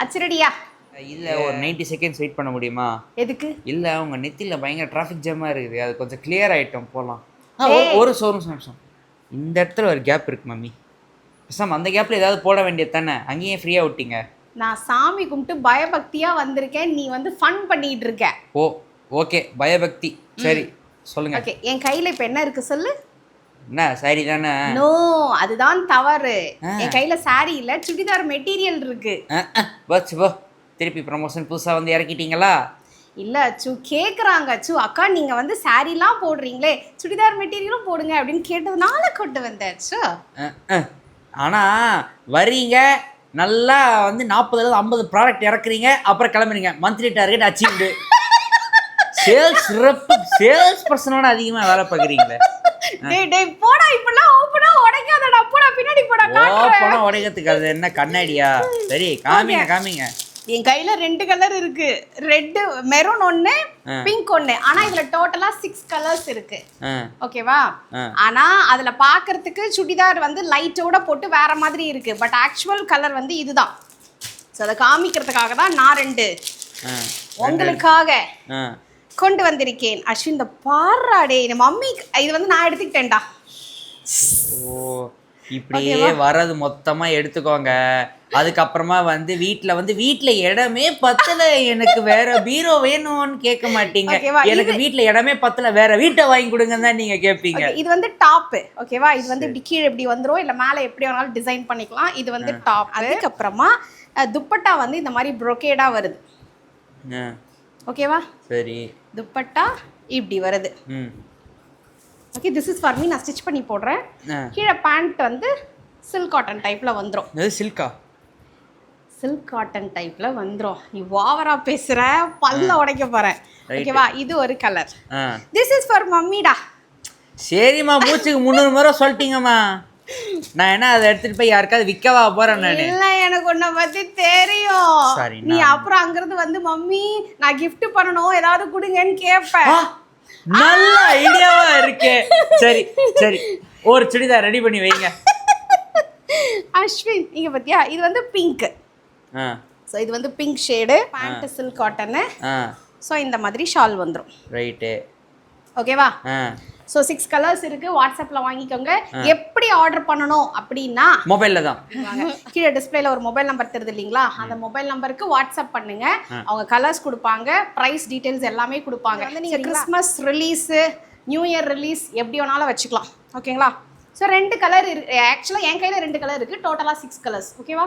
அச்சரடியா இல்ல ஒரு 90 seconds wait பண்ண முடியுமா? எதுக்கு? இல்ல உங்க நெத்தில பயங்கர டிராஃபிக் ஜாமா இருக்குது, அது கொஞ்சம் கிளியர் ஆயிட்டோம் போலாம். டேய். ஒரு நிமிஷம். இந்த இடத்துல ஒரு கேப் இருக்கு மம்மி, பேசாம அந்த கேப்ல ஏதாவது போட வேண்டியது தானே, அங்கேயே ஃப்ரீயா விட்டீங்க. நான் சாமி கும்பிட்டு பயபக்தியா வந்திருக்கேன், நீ வந்து ஃபன் பண்ணிட்டு இருக்க. ஓ ஓகே, பயபக்தி சரி சொல்லுங்க. ஓகே, என் கையில இப்ப என்ன இருக்கு சொல்லு. என்ன சாரி தானே? நோ, அதுதான் தவறு. என் கையில சாரி இல்ல, சுடிதார் மெட்டீரியல் இருக்கு. பஸ் போ, திருப்பி ப்ரமோஷன் புதுசா வந்து இறக்கிட்டீங்களா? இல்ல அச்சு, கேக்குறாங்க அச்சு, அக்கா நீங்க வந்து சாரிலாம் போடுறீங்களே, சுடிதார் மெட்டீரியலும் போடுங்க அப்படின்னு கேட்டதுனால கொண்டு வந்தாச்சு. ஆனா வரீங்க நல்லா வந்து 40-50 ப்ராடக்ட் இறக்குறீங்க, அப்புறம் கிளம்புறீங்க. Monthly target achieved. சேல்ஸ் பர்சனோட அதிகமா வேலை பார்க்குறீங்களே. டேய் போடா, இப்பலாம் ஓபனா உடைக்காதடா, போடா பின்னாடி போடா காட்டுறேன். ஓபனா உடைக்கிறதுக்கு அது என்ன கண்ணாடியா? சரி காமிங்க. என் கையில 2 கலர் இருக்கு, ரெட் மெரூன் ஒன்னு, பிங்க் ஒன்னு. ஆனா இதுல டோட்டலா 6 கலர்ஸ் இருக்கு. ஓகேவா? ஆனா அதுல பாக்குறதுக்கு சுடிதார் வந்து லைட்டோட போட்டு வேற மாதிரி இருக்கு, பட் ஆக்சுவல் கலர் வந்து இதுதான். சோ அத காமிக்கிறதுக்காக தான் நான் 2 உங்களுக்காக கொண்டு வந்திருக்கேன். அஸ்வின் இந்த பாறாடே, என் மம்மி இது வந்து நான் எடுத்துக்கிட்டேன்டா. ஓ இப்படியே வரது மொத்தமா எடுத்துக்கோங்க. அதுக்கப்புறமா வந்து வீட்டில் இடமே பத்தல, எனக்கு வேற பீரோ வேணும்னு கேட்க மாட்டீங்க. எனக்கு வீட்டில் இடமே பத்தல, வேற வீட்டை வாங்கி கொடுங்கன்னு தான் நீங்க கேட்பீங்க. இது வந்து டாப். ஓகேவா? இது வந்து இப்படி கீழே இப்படி வந்துரும், இல்ல மேலே எப்படி வேணாலும் டிசைன் பண்ணிக்கலாம். இது வந்து டாப். அதுக்கப்புறமா துப்பட்டா வந்து இந்த மாதிரி ப்ரொகேடா வருது. ஓகேவா? சரி, துப்பட்டா இப்படி வருது. Okay, this is for me. நான் ஸ்டிச் பண்ணி போடுறேன். கீழே பேண்ட் வந்து சில்க் காட்டன் டைப்ல வந்துரும். சில்கா? சில்க் காட்டன் டைப்ல வந்துரும். நீ ஓவரா பேசுற, பல்ல உடைக்க போறேன். ஓகேவா? இது ஒரு கலர். திஸ் இஸ் ஃபார் மம்மிடா. சரிம்மா, மூச்சுக்கு 300 முறை சொல்லிட்டீங்கம்மா. நான் என்ன அதை எடுத்துட்டு போய் யாருக்காவது விற்கவா போறேன் நானு? இல்ல, எனக்கு உன்னை பத்தி தெரியும். நீ அப்புறம் அங்கிருந்து வந்து மம்மி நான் gift பண்ணணும், ஏதாவது கொடுங்கன்னு கேட்பேன். நல்ல ஐடியாவா இருக்கு. சரி சரி, ஒரு சுடிதார் ரெடி பண்ணி வைங்க. அஸ்வின் இங்க பாத்தியா, இது வந்து பிங்க். சோ இது வந்து பிங்க் ஷேடு, பேண்ட் சில்க் காட்டன். சோ இந்த மாதிரி ஷால் வந்துரும். ரைட். ஓகேவா? சோ 6 கலர்ஸ் இருக்கு. வாட்ஸ்அப்ல வாங்கிக்கோங்க. எப்படி ஆர்டர் பண்ணணும் அப்படின்னா மொபைல்ல தான் கீழே டிஸ்பிளேல ஒரு மொபைல் நம்பர் தெரியுது இல்லீங்களா, அந்த மொபைல் நம்பருக்கு வாட்ஸ்அப் பண்ணுங்க. அவங்க கலர்ஸ் கொடுப்பாங்க, பிரைஸ் டீடைல்ஸ் எல்லாமே கொடுப்பாங்க. நீங்க Christmas release, new year release எப்படி வேணாலும் வச்சுக்கலாம். ஓகேங்களா? ஸோ 2 கலர் இருக்கு. ஆக்சுவலாக என் கையில் 2 கலர் இருக்கு, டோட்டலாக 6 கலர்ஸ். ஓகேவா?